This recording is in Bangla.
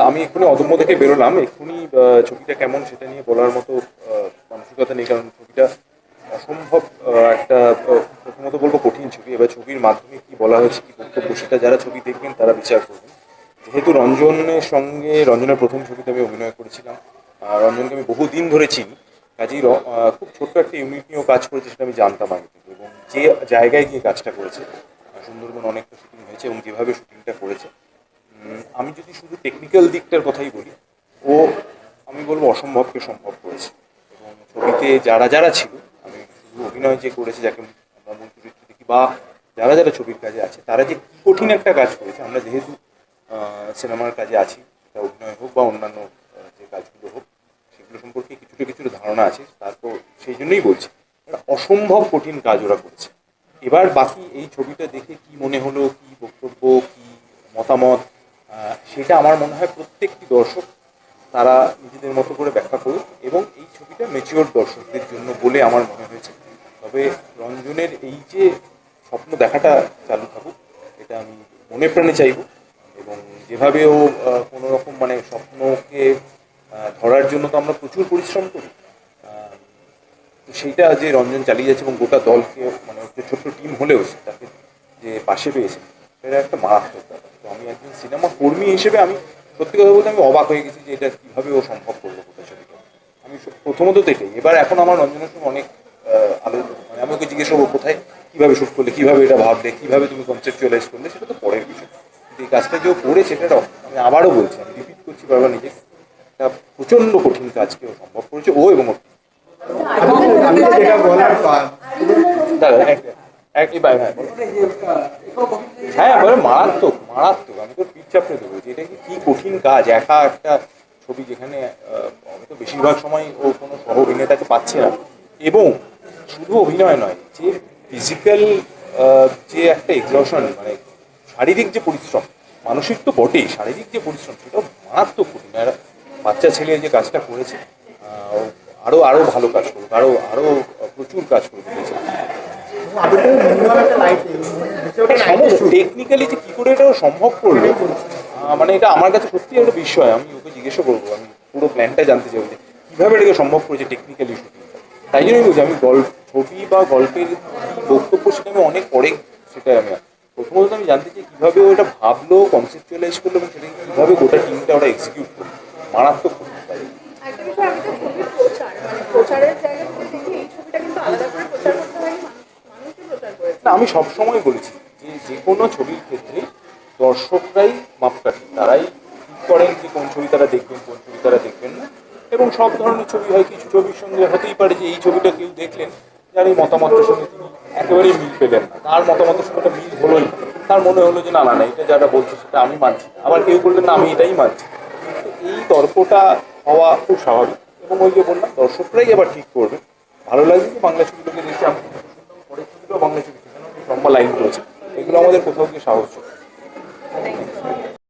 আমি এক্ষুনি অদম্য থেকে বেরোলাম। এক্ষুনি ছবিটা কেমন সেটা নিয়ে বলার মতো মানসিকতা নেই, কারণ ছবিটা অসম্ভব একটা প্রথমত বলবো কঠিন ছবি। এবার ছবির মাধ্যমে কি বলা হয়েছে, কি বক্তব্য, সেটা যারা ছবি দেখবেন তারা বিচার করবেন। যেহেতু রঞ্জনের প্রথম ছবিতে আমি অভিনয় করেছিলাম, রঞ্জনকে আমি বহুদিন ধরে চিনি, কাজেই খুব ছোট্ট একটা ইউনিট নিয়েও কাজ করেছে সেটা আমি জানতাম আগে থেকে। এবং যে জায়গায় গিয়ে কাজটা করেছে, সুন্দরবন অনেকটা শুটিং হয়েছে, এবং যেভাবে শুটিংটা করেছে, আমি যদি শুধু টেকনিক্যাল দিকটার কথাই বলি, ও আমি বলবো অসম্ভবকে সম্ভব করেছে। এবং ছবিতে যারা যারা ছিল, আমি শুধু অভিনয় যে করেছে যাকে আমরা মূল চরিত্র দেখি, বা যারা যারা ছবির কাজে আছে, তারা যে কি কঠিন একটা কাজ করেছে। আমরা যেহেতু সিনেমার কাজে আছি, সেটা অভিনয় হোক বা অন্যান্য যে কাজগুলো হোক, সেগুলো সম্পর্কে কিছুটা কিছুটা ধারণা আছে। তারপর সেই জন্যই বলছি, একটা অসম্ভব কঠিন কাজ ওরা করেছে। এবার বাকি এই ছবিটা দেখে কি মনে হলো, কি বক্তব্য, কি মতামত, সেটা আমার মনে হয় প্রত্যেকটি দর্শক তারা নিজেদের মতো করে ব্যাখ্যা করুক, এবং এই ছবিটা ম্যাচিওর দর্শকদের জন্য বলে আমার মনে হয়েছে। তবে রঞ্জনের এই যে স্বপ্ন দেখাটা চালু থাকুক, এটা আমি মনে প্রাণে চাইব। এবং যেভাবে ও কোনো রকম মানে স্বপ্নকে ধরার জন্য তো আমরা প্রচুর পরিশ্রম করি, তো সেইটা যে রঞ্জন চালিয়ে যাচ্ছে এবং গোটা দলকে, মানে হচ্ছে ছোট্ট টিম হলেও তাকে যে পাশে পেয়েছে, সেটা একটা মারাত্মক ব্যাপার। তো আমি একজন সিনেমা কর্মী হিসেবে আমি সত্যি কথা বলতে আমি অবাক হয়ে গেছি যে এটা কীভাবে ও সম্ভব করলো গোটা ছবিটা। আমি প্রথমত তো এটাই। এবার এখন আমার রঞ্জনের সঙ্গে অনেক মানে আমি ওকে জিজ্ঞেস করবো কোথায় কীভাবে শ্যুট করলে, কীভাবে এটা ভাবলে, কীভাবে তুমি কনসেপচুয়ালাইজ করলে, সেটা তো পরের বিষয়। কিন্তু এই কাজটা যে ও করেছে, সেটা আমি আবারও বলছি, আমি রিপিট করছি বারবার নিজেকে, একটা প্রচণ্ড কঠিন কাজকে ও সম্ভব করেছে, ও এবং ওর team। আমি যেটা বলার দাদা একই ভাই, হ্যাঁ হ্যাঁ বলে মারাত্মক মারাত্মক। আমি তো পিঠ চাপড়ে দেবো যে এটা কি কঠিন কাজ, একা একটা ছবি যেখানে হয়তো বেশিরভাগ সময় ও কোনো সহ অভিনেতাকে পাচ্ছে না। এবং শুধু অভিনয় নয়, যে ফিজিক্যাল যে একটা এক্সশন, মানে শারীরিক যে পরিশ্রম, মানসিক তো বটেই, শারীরিক যে পরিশ্রম সেটাও মারাত্মক কঠিন। আর বাচ্চা ছেলে যে কাজটা করেছে, আরও আরও ভালো কাজ করুক, আরও আরও প্রচুর কাজ করে দিয়েছে। সমস্ত টেকনিক্যালি যে কী করে এটা সম্ভব করলো, মানে এটা আমার কাছে সত্যি একটা বিষয়। আমি ওকে জিজ্ঞেসও করবো, আমি পুরো প্ল্যানটা জানতে চাই যে কীভাবে এটাকে সম্ভব করেছে টেকনিক্যালি শুটিংটা। তাই জন্যই বলছি, আমি ছবি বা গল্পের কী বক্তব্য সেটা আমি অনেক পরে, সেটাই আমি প্রথমত আমি জানতে চাই কীভাবে ও এটা ভাবলো, কনসেপচুয়ালাইজ করলো, এবং সেটাকে কীভাবে গোটা টিমটা ওরা এক্সিকিউট করলো। মারাত্মক করতে পারে। একটা বিষয়, আমি তো ছবির প্রচার মানে প্রচারের জায়গা থেকে দেখি এই ছবিটা কিন্তু আলাদা করে প্রচার করতে হয়নি, মানুষকে প্রচার করেছে। না, আমি সবসময় বলেছি যে যে কোনো ছবির ক্ষেত্রে দর্শকরাই মাপকাঠি, তারাই ঠিক করেন যে কোন ছবি তারা দেখবেন, কোন ছবি তারা দেখবেন না। এবং সব ধরনের ছবি হয়, কিছু ছবির সঙ্গে হতেই পারে যে এই ছবিটা কেউ দেখলেন, যার এই মতামতের সঙ্গে তিনি একেবারেই মিল পেলেন না, তার মতামতের সঙ্গে মিল হলোই, তার মনে হলো যে না না না, এটা যারা বলছে সেটা আমি মানছি। আবার কেউ বললেন না, আমি এটাই মানছি। তো এই তর্কটা হওয়া খুব স্বাভাবিক, এবং ওই যে বললাম, দর্শকরাই আবার ঠিক করবে। ভালো লাগবে যে বাংলা ছবিগুলোকে দেখে আমি পরের ছবিটাও বাংলা ছবি, লম্বা লাইন রয়েছে, এগুলো আমাদের কোথাও গিয়ে সাহস